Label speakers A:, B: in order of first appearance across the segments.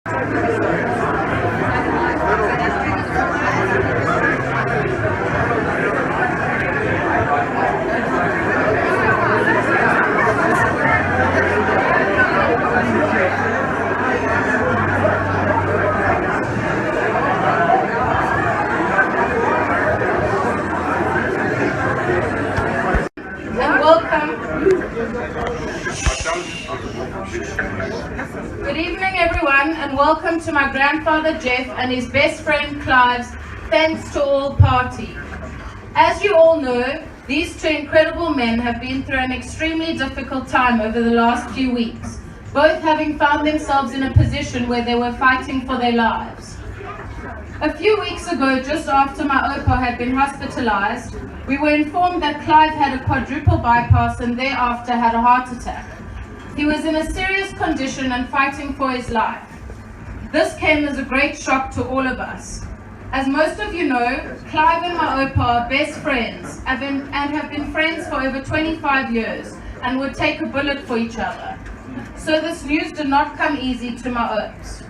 A: Good evening, everyone, and welcome to my grandfather Geoff and his best friend Clive's Thanks to All party. As you all know, these two incredible men have been through an extremely difficult time over the last few weeks, both having found themselves in a position where they were fighting for their lives. A few weeks ago, just after my Opa had been hospitalized, we were informed that Clive had a quadruple bypass and thereafter had a heart attack. He was in a serious condition and fighting for his life. This came as a great shock to all of us. As most of you know, Clive and my Opa are best friends and have been friends for over 25 years and would take a bullet for each other. So this news did not come easy to my Ops.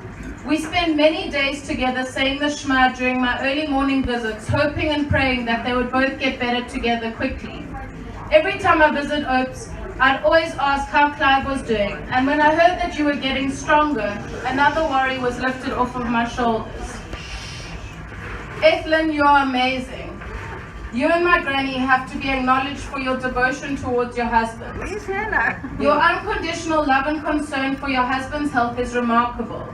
A: We spent many days together saying the Shema during my early morning visits, hoping and praying that they would both get better together quickly. Every time I visit Ops, I'd always ask how Clive was doing, and when I heard that you were getting stronger, another worry was lifted off of my shoulders. Ethlyn, you're amazing. You and my granny have to be acknowledged for your devotion towards your husband. Your unconditional love and concern for your husband's health is remarkable.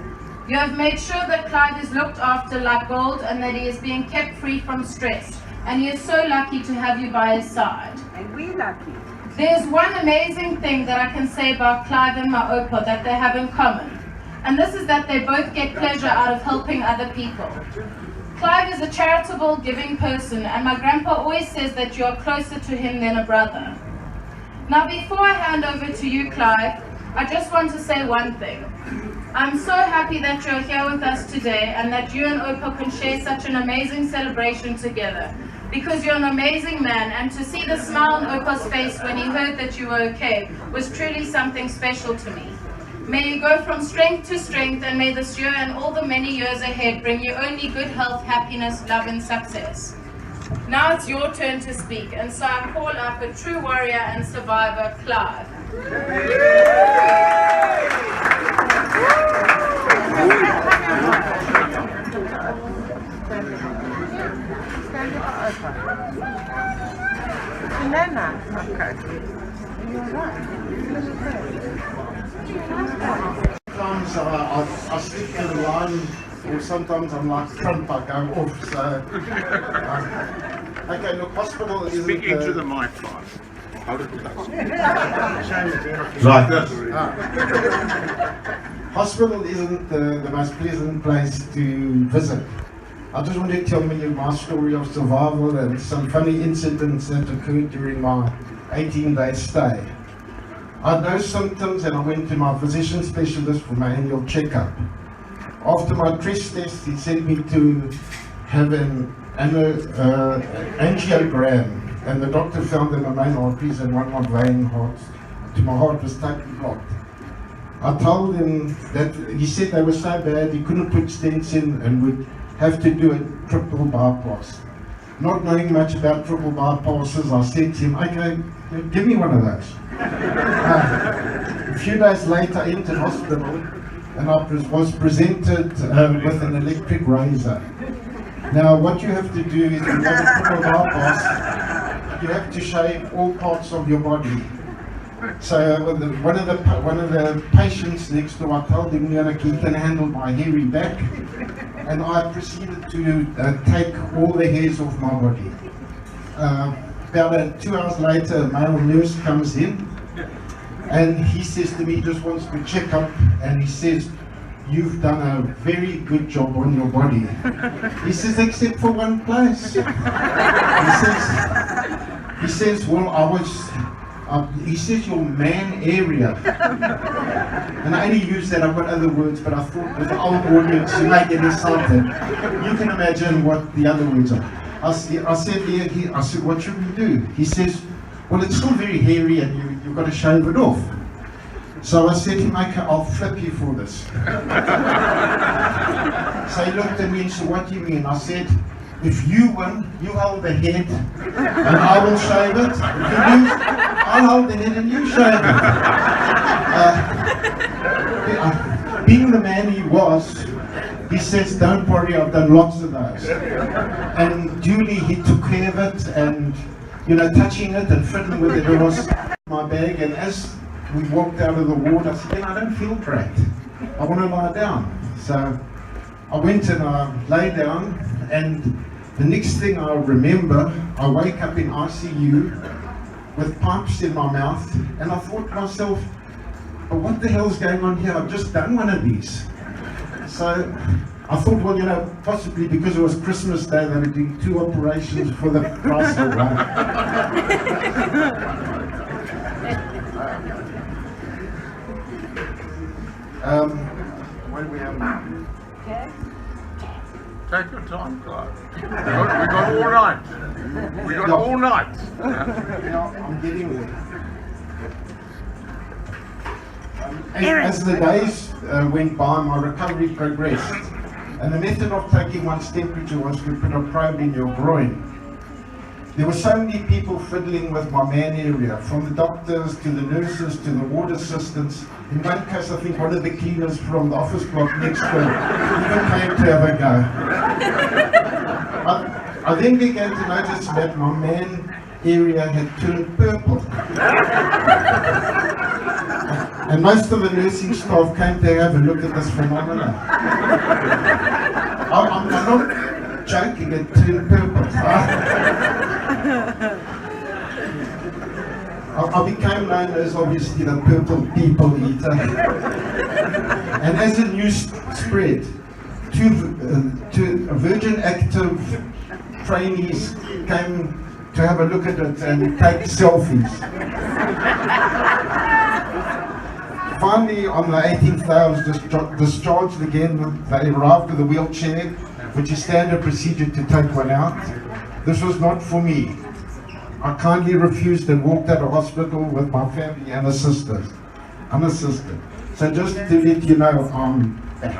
A: You have made sure that Clive is looked after like gold and that he is being kept free from stress, and he is so lucky to have you by his side.
B: And we're lucky.
A: There's one amazing thing that I can say about Clive and my Opa that they have in common, and this is that they both get pleasure out of helping other people. Clive is a charitable, giving person, and my grandpa always says that you are closer to him than a brother. Now, before I hand over to you, Clive, I just want to say one thing. I'm so happy that you're here with us today and that you and Opa can share such an amazing celebration together, because you're an amazing man, and to see the smile on Opa's face when he heard that you were okay was truly something special to me. May you go from strength to strength, and may this year and all the many years ahead bring you only good health, happiness, love and success. Now it's your turn to speak, and so I call up a true warrior and survivor, Clive.
C: Sometimes I stick to the line, or sometimes I'm like Trump, I go off. So, okay, look, hospital isn't.
D: Speaking to the mic, Clive. Hold it close.
C: Like this. Hospital isn't the most pleasant place to visit. I just want to tell you my story of survival and some funny incidents that occurred during my 18-day stay. I had no symptoms and I went to my physician specialist for my annual checkup. After my stress test, he sent me to have an angiogram, and the doctor found that my main arteries and one of my vein hearts to my heart was totally blocked. I told him that he said they were so bad he couldn't put stents in and would have to do a triple bypass. Not knowing much about triple bypasses, I said to him, okay, give me one of those. A few days later I entered hospital and I was presented with an electric razor. Now what you have to do is, when you have a triple bypass, you have to shave all parts of your body. So one of the patients next door, I told him, you know, he can handle my hairy back, and I proceeded to take all the hairs off my body. About 2 hours later, a male nurse comes in, and he says to me, he just wants to check up, and he says, you've done a very good job on your body. He says, except for one place. He says, well, he says your man area. And I only use that, I've got other words, but I thought with the old audience you might get insulted. You can imagine what the other words are. I said, what should we do? He says, well, it's still very hairy and you've got to shave it off. So I said to him, okay, I'll flip you for this. So he looked at me and said, what do you mean? I said, if you win, you hold the head and I will shave it. If you lose, I'll hold the head and you shave it. Being the man he was, he says, don't worry, I've done lots of those. And duly he took care of it and, you know, touching it and fiddling with it. It was my bag, and as we walked out of the ward, I said, I don't feel great. I want to lie down. So I went and I lay down, and the next thing I remember, I wake up in ICU with pipes in my mouth, and I thought to myself, but what the hell's going on here? I've just done one of these. So I thought, well, you know, possibly because it was Christmas Day, they were doing 2 operations for the price of one. What do we have now?
D: Take your time, Clive. We got all night. We got all night.
C: Yeah, I'm getting there. As the days went by, my recovery progressed, and the method of taking one's temperature was to put a probe in your groin. There were so many people fiddling with my man area, from the doctors to the nurses to the ward assistants. In one case, I think one of the cleaners from the office block next door even came to have a go. I then began to notice that my man area had turned purple. And most of the nursing staff came to have a look at this phenomenon. I'm not joking, it turned purple. I became known as obviously the purple people eater. And as the news spread, two Virgin Active trainees came to have a look at it and take selfies. Finally, on the 18th day, I was discharged again. They arrived with a wheelchair, which is standard procedure to take one out. This was not for me. I kindly refused and walked out of hospital with my family and a sister. Unassisted. So just to let you know, I'm back.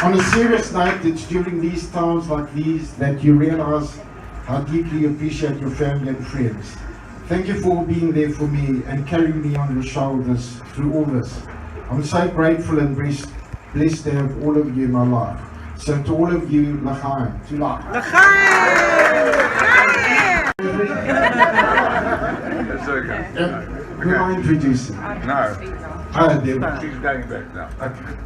C: On a serious note, it's during these times like these that you realize how deeply you appreciate your family and friends. Thank you for being there for me and carrying me on your shoulders through all this. I'm so grateful and blessed to have all of you in my life. So to all of you, l'chaim, to l'chaim. Who am I introducing?
D: No.
C: Oh, there.
D: She's going back now.
C: Okay.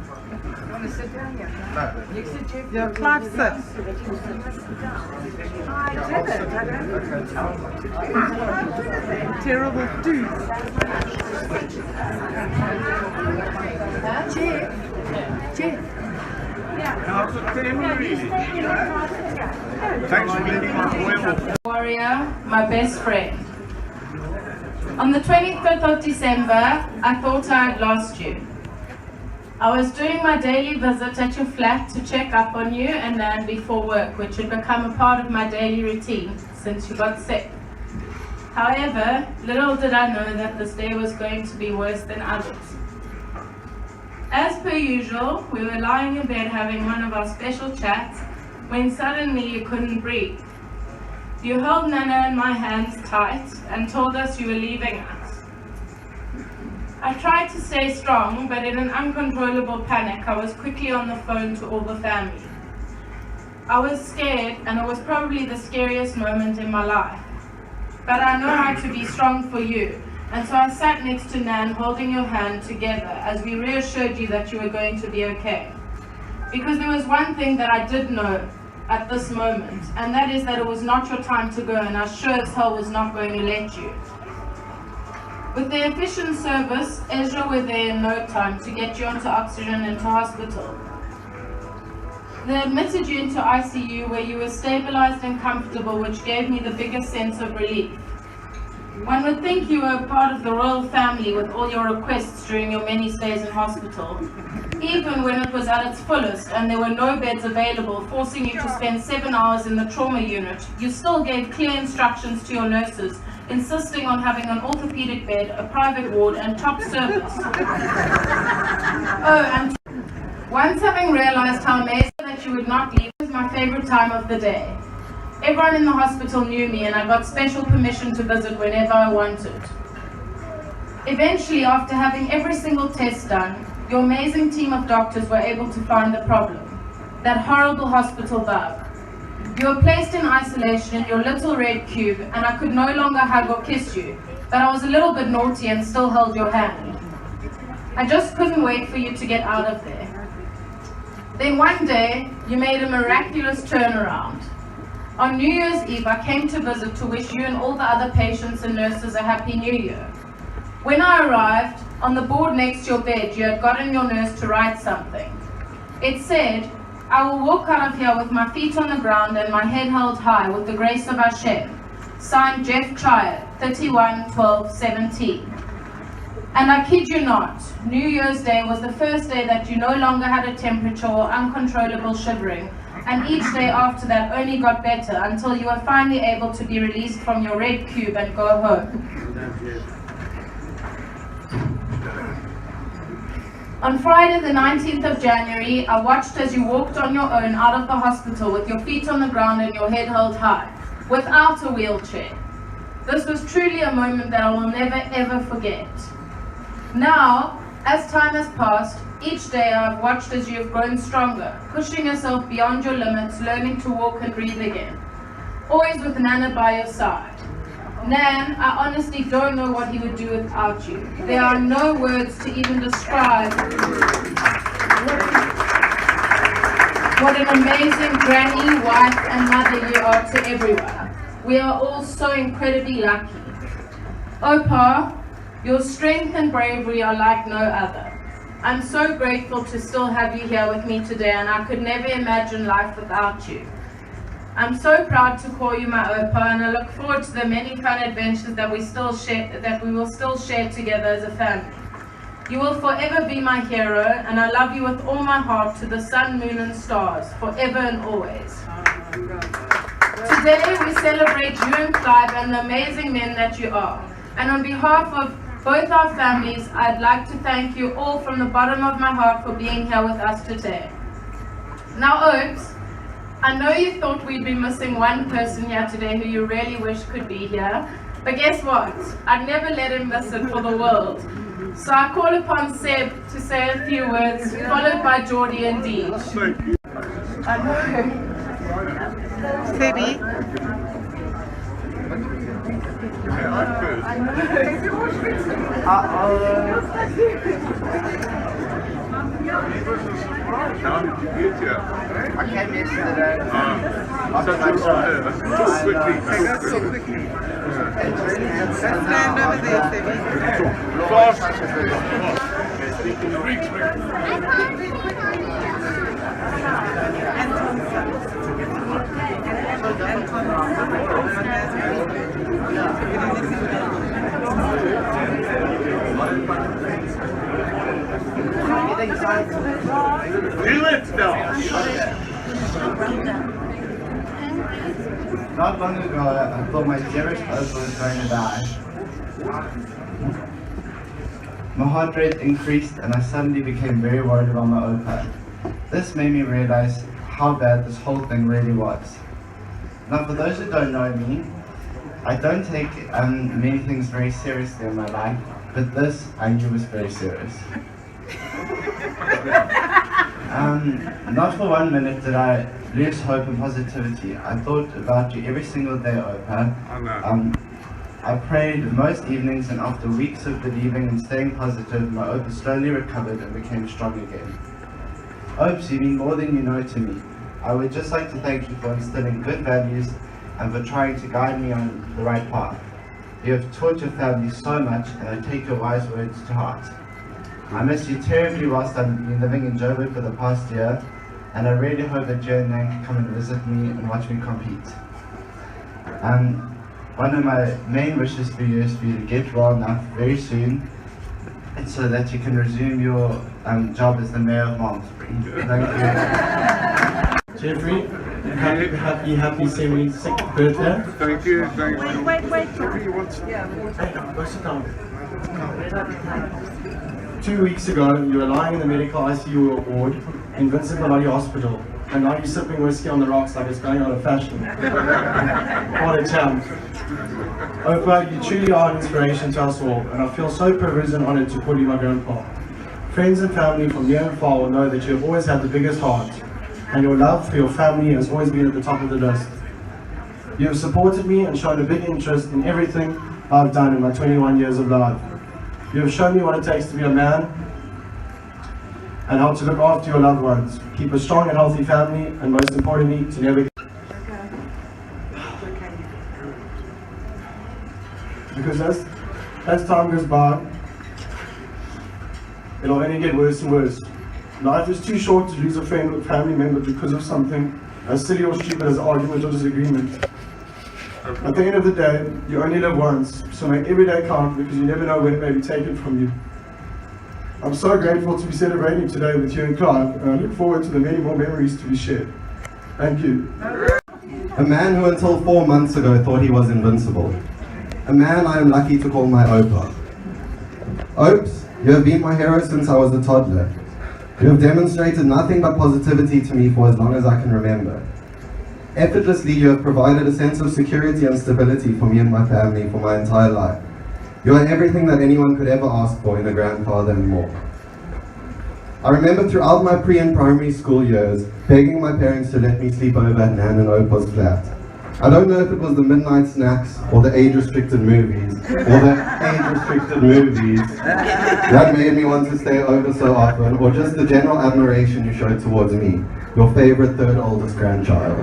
B: Yeah, Clive sits. Terrible dude.
D: Thanks for letting my
A: Warrior, my best friend. On the 25th of December, I thought I had lost you. I was doing my daily visit at your flat to check up on you and land before work, which had become a part of my daily routine since you got sick. However, little did I know that this day was going to be worse than others. As per usual, we were lying in bed having one of our special chats when suddenly you couldn't breathe. You held Nana and my hands tight and told us you were leaving us. I tried to stay strong, but in an uncontrollable panic, I was quickly on the phone to all the family. I was scared, and it was probably the scariest moment in my life. But I know how to be strong for you, and so I sat next to Nan holding your hand together as we reassured you that you were going to be okay. Because there was one thing that I did know at this moment, and that is that it was not your time to go, and I sure as hell was not going to let you. With their efficient service, Ezra were there in no time to get you onto oxygen and to hospital. They admitted you into ICU where you were stabilized and comfortable, which gave me the biggest sense of relief. One would think you were a part of the royal family with all your requests during your many stays in hospital. even when it was at its fullest and there were no beds available, forcing you to spend 7 hours in the trauma unit, you still gave clear instructions to your nurses, insisting on having an orthopedic bed, a private ward, and top service. Oh, and once having realized how amazing that you would not leave, was my favorite time of the day. Everyone in the hospital knew me and I got special permission to visit whenever I wanted. Eventually, after having every single test done, your amazing team of doctors were able to find the problem, that horrible hospital bug. You were placed in isolation in your little red cube and I could no longer hug or kiss you, but I was a little bit naughty and still held your hand. I just couldn't wait for you to get out of there. Then one day, you made a miraculous turnaround. On New Year's Eve, I came to visit to wish you and all the other patients and nurses a Happy New Year. When I arrived, on the board next to your bed, you had gotten your nurse to write something. It said, "I will walk out of here with my feet on the ground and my head held high with the grace of Hashem." Signed, Geoff Clive, 31/12/17. And I kid you not, New Year's Day was the first day that you no longer had a temperature or uncontrollable shivering, and each day after that only got better until you were finally able to be released from your red cube and go home. On Friday the 19th of January, I watched as you walked on your own out of the hospital with your feet on the ground and your head held high, without a wheelchair. This was truly a moment that I will never ever forget. Now, as time has passed, each day I've watched as you have grown stronger, pushing yourself beyond your limits, learning to walk and breathe again. Always with Nana by your side. Nan, I honestly don't know what he would do without you. There are no words to even describe what an amazing granny, wife and mother you are to everyone. We are all so incredibly lucky. Opa, your strength and bravery are like no other. I'm so grateful to still have you here with me today, and I could never imagine life without you. I'm so proud to call you my Opa, and I look forward to the many fun adventures that we will still share together as a family. You will forever be my hero, and I love you with all my heart to the sun, moon and stars, forever and always. Today we celebrate you and Clive and the amazing men that you are. And on behalf of both our families, I'd like to thank you all from the bottom of my heart for being here with us today. Now, Oaks, I know you thought we'd be missing one person here today who you really wish could be here, but guess what? I'd never let him miss it for the world. So I call upon Seb to say a few words, followed by Geordie and Deej. I know.
B: Sebi.
D: How did you get here?
E: I came yesterday.
D: So quickly.
B: Let's stand over there, Sebi.
D: Do it now.
E: Not long ago, I thought my dearest Opa was going to die. My heart rate increased and I suddenly became very worried about my Opa. This made me realize how bad this whole thing really was. Now, for those who don't know me, I don't take many things very seriously in my life, but this I knew was very serious. Not for 1 minute did I lose hope and positivity. I thought about you every single day, Opa. I prayed most evenings, and after weeks of believing and staying positive, my Opa slowly recovered and became strong again. Opes, you mean more than you know to me. I would just like to thank you for instilling good values and for trying to guide me on the right path. You have taught your family so much, and I take your wise words to heart. I miss you terribly whilst I've been living in Joburg for the past year, and I really hope that you and Nan can come and visit me and watch me compete. One of my main wishes for you is for you to get well enough very soon and so that you can resume your job as the mayor of Malmesbury. Thank you.
F: Jeffrey, happy 76th birthday.
D: Thank you, thank you.
B: Wait.
F: Hey, go sit down. 2 weeks ago, you were lying in the medical ICU ward in Vincent Pallotti Hospital, and now you're sipping whiskey on the rocks like it's going out of fashion. What a champ. Oprah, you truly are an inspiration to us all, and I feel so privileged and honored to call you my grandpa. Friends and family from near and far will know that you have always had the biggest heart, and your love for your family has always been at the top of the list. You have supported me and shown a big interest in everything I've done in my 21 years of life. You have shown me what it takes to be a man and how to look after your loved ones, keep a strong and healthy family, and most importantly, to never... Because as time goes by, it'll only get worse and worse. Life is too short to lose a friend or family member because of something as silly or stupid as argument or disagreement. At the end of the day, you only live once, so make every day count because you never know when it may be taken from you. I'm so grateful to be celebrating today with you and Clive, and I look forward to the many more memories to be shared. Thank you.
G: A man who until 4 months ago thought he was invincible. A man I am lucky to call my Opa. Opes, you have been my hero since I was a toddler. You have demonstrated nothing but positivity to me for as long as I can remember. Effortlessly, you have provided a sense of security and stability for me and my family for my entire life. You are everything that anyone could ever ask for in a grandfather and more. I remember throughout my pre and primary school years, begging my parents to let me sleep over at Nan and Opa's flat. I don't know if it was the midnight snacks, or the age-restricted movies, that made me want to stay over so often, or just the general admiration you showed towards me, your favorite third oldest grandchild.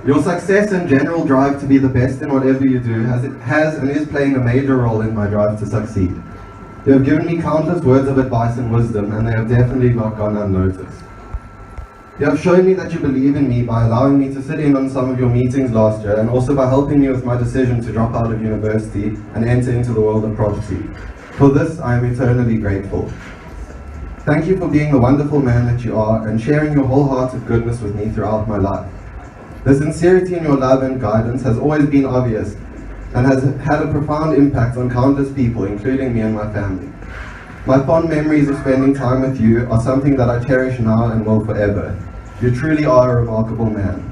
G: Your success and general drive to be the best in whatever you do has and is playing a major role in my drive to succeed. You have given me countless words of advice and wisdom, and they have definitely not gone unnoticed. You have shown me that you believe in me by allowing me to sit in on some of your meetings last year, and also by helping me with my decision to drop out of university and enter into the world of property. For this, I am eternally grateful. Thank you for being the wonderful man that you are and sharing your wholehearted goodness with me throughout my life. The sincerity in your love and guidance has always been obvious and has had a profound impact on countless people, including me and my family. My fond memories of spending time with you are something that I cherish now and will forever. You truly are a remarkable man.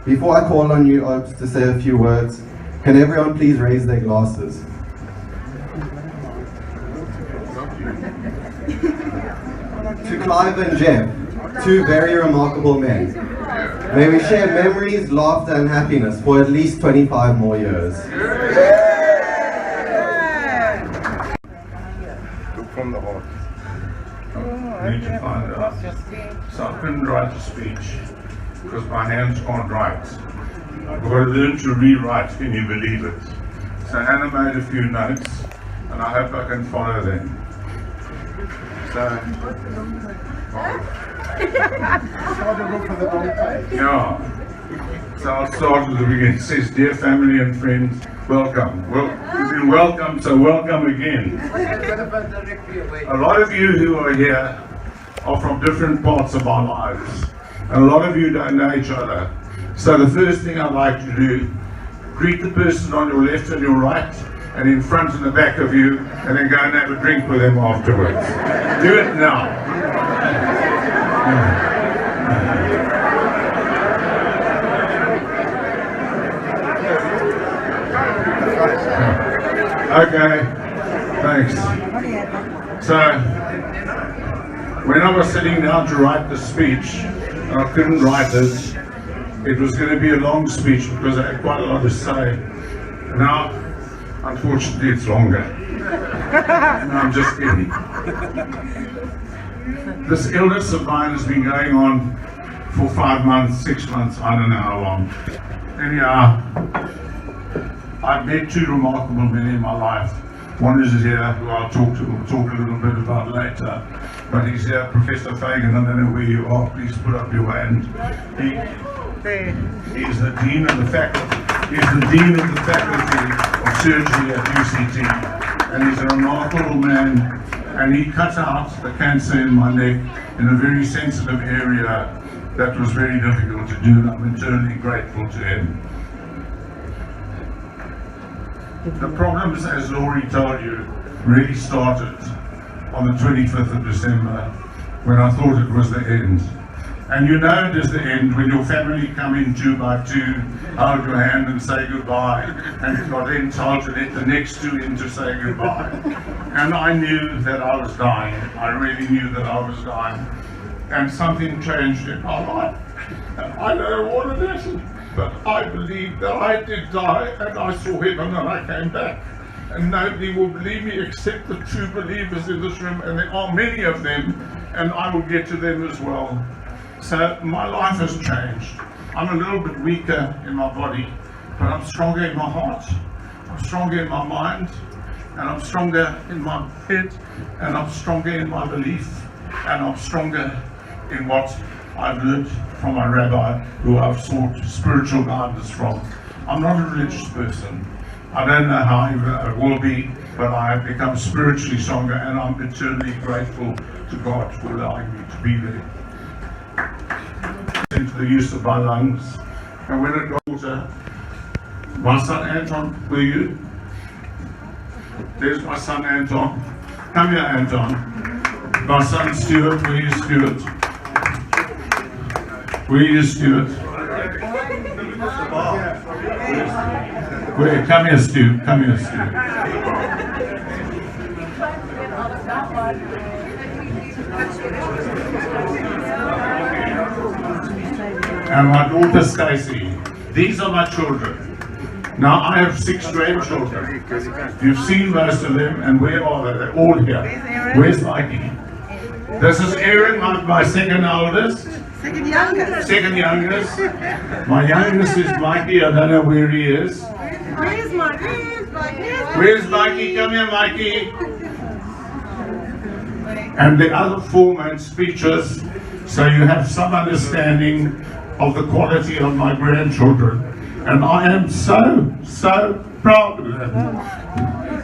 G: Before I call on you, Opes, to say a few words, can everyone please raise their glasses? To Clive and Geoff, two very remarkable men. May we share memories, laughter and happiness for at least 25 more years.
D: From the heart. I need to find out. So I couldn't write a speech because my hands can't write. I've got to learn to rewrite, can you believe it? So Hannah made a few notes and I hope I can follow them. So, yeah. So I'll start at the beginning. It says, dear family and friends, welcome. Well, you've been welcome, so welcome again. A lot of you who are here are from different parts of our lives. And a lot of you don't know each other. So the first thing I'd like to do, greet the person on your left and your right, and in front and the back of you, and then go and have a drink with them afterwards. Do it now. Okay, thanks. So, when I was sitting down to write the speech, and I couldn't write it, it was going to be a long speech because I had quite a lot to say. Now, unfortunately, it's longer. No, I'm just kidding. This illness of mine has been going on for 5 months, 6 months, I don't know how long. Anyhow, I've met two remarkable men in my life. One is here, who I'll talk a little bit about later. But he's here, Professor Fagan. I don't know where you are. Please put up your hand. He's the dean of the faculty. He's the dean of the faculty of surgery at UCT. and he's a remarkable man, and he cut out the cancer in my neck in a very sensitive area that was very difficult to do, and I'm eternally grateful to him. The problems, as Laurie told you, really started on the 25th of December when I thought it was the end. And you know it is the end when your family come in 2 by 2, hold your hand and say goodbye, and you're then told to let the next 2 in to say goodbye. And I knew that I was dying. I really knew that I was dying. And something changed in my life. And I don't know what it is, but I believe that I did die and I saw heaven and I came back. And nobody will believe me except the true believers in this room, and there are many of them, and I will get to them as well. So my life has changed. I'm a little bit weaker in my body, but I'm stronger in my heart, I'm stronger in my mind, and I'm stronger in my head, and I'm stronger in my belief, and I'm stronger in what I've learned from my rabbi, who I've sought spiritual guidance from. I'm not a religious person. I don't know how I will be, but I have become spiritually stronger, and I'm eternally grateful to God for allowing me to be there. Into the use of my lungs, and when it got water, my son Anton, where are you? There's my son Anton. Come here, Anton. My son Stuart, where are you, Stuart? Where are you, Stuart? Where? Come here, Stu. Come here, Stu. And my daughter Stacy. These are my children. Now I have 6 grandchildren. You've seen most of them, and where are they? They're all here. Where's Mikey? This is Aaron, my second oldest.
B: Second youngest.
D: Second youngest. My youngest is Mikey. I don't know where he is.
B: Where's Mikey?
D: Where's Mikey? Come here, Mikey. And the other 4 made speeches, so you have some understanding of the quality of my grandchildren. And I am so proud of them.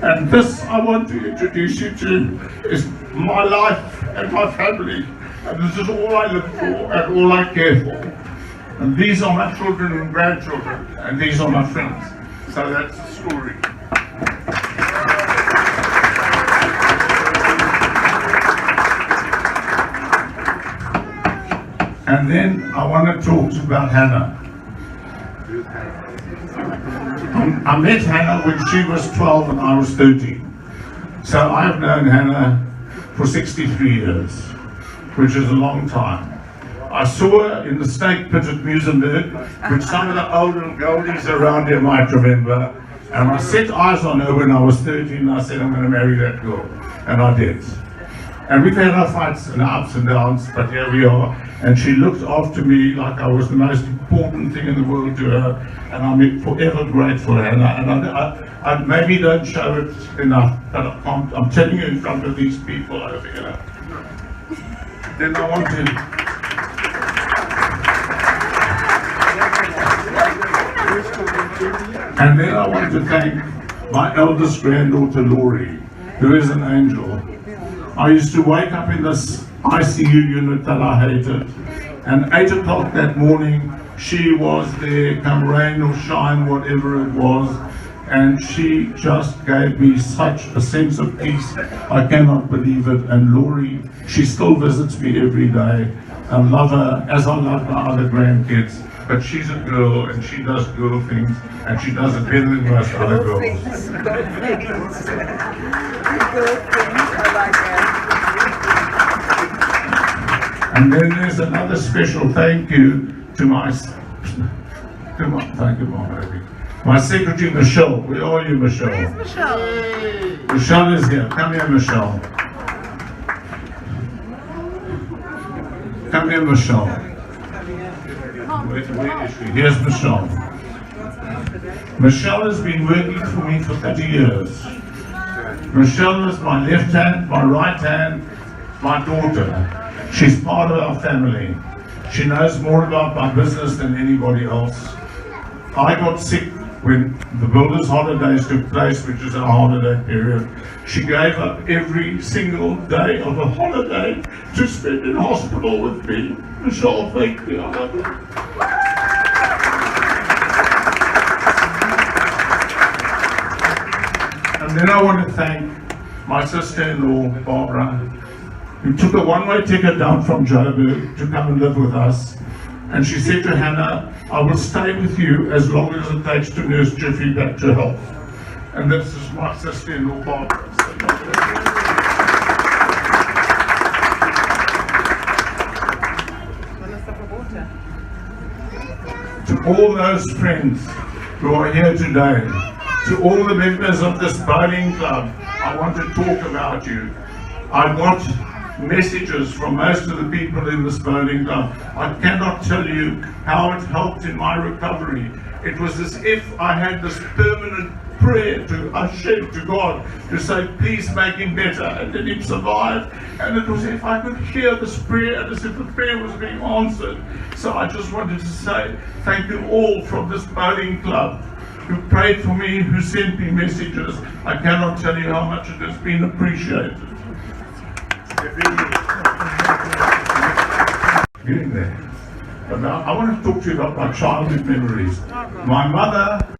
D: And this I want to introduce you to is my life and my family. And this is all I live for and all I care for. And these are my children and grandchildren, and these are my friends. So that's the story. And then I want to talk about Hannah. I met Hannah when she was 12 and I was 13. So I've known Hannah for 63 years, which is a long time. I saw her in the snake pit at Musenberg, which some of the older goldies around here might remember. And I set eyes on her when I was 13 and I said, I'm going to marry that girl. And I did. And we've had our fights and ups and downs, but here we are. And she looked after me like I was the most important thing in the world to her. And I'm forever grateful, Hannah. And I maybe don't show it enough, but I'm telling you in front of these people over here. Then I want to... And then I want to thank my eldest granddaughter, Laurie, who is an angel. I used to wake up in this ICU unit that I hated, and 8 o'clock that morning, she was there, come rain or shine, whatever it was, and she just gave me such a sense of peace. I cannot believe it. And Laurie, she still visits me every day. I love her as I love my other grandkids. But she's a girl and she does girl things, and she does it better than most other girls. And then there's another special thank you to my thank you, my baby. My secretary, Michelle. Where are you, Michelle?
B: Where's Michelle?
D: Michelle is here. Come here, Michelle. Come here, Michelle. Where is she? Here's Michelle. Michelle has been working for me for 30 years. Michelle is my left hand, my right hand, my daughter. She's part of our family. She knows more about my business than anybody else. I got sick when the builders' holidays took place, which is our holiday period, she gave up every single day of a holiday to spend in hospital with me. Michelle, thank you. I love you. And then I want to thank my sister-in-law, Barbara, who took a one-way ticket down from Joburg to come and live with us. And she said to Hannah, I will stay with you as long as it takes to nurse Geoffrey back to health. And this is my sister-in-law, Barbara. To all those friends who are here today, to all the members of this bowling club, I want to talk about you. I want messages from most of the people in this bowling club. I cannot tell you how it helped in my recovery. It was as if I had this permanent prayer to Hashem, to God, to say, please make him better and let him survive. And it was as if I could hear this prayer, and as if the prayer was being answered. So I just wanted to say thank you all from this bowling club who prayed for me, who sent me messages. I cannot tell you how much it has been appreciated. Getting there. But now I want to talk to you about my childhood memories. My mother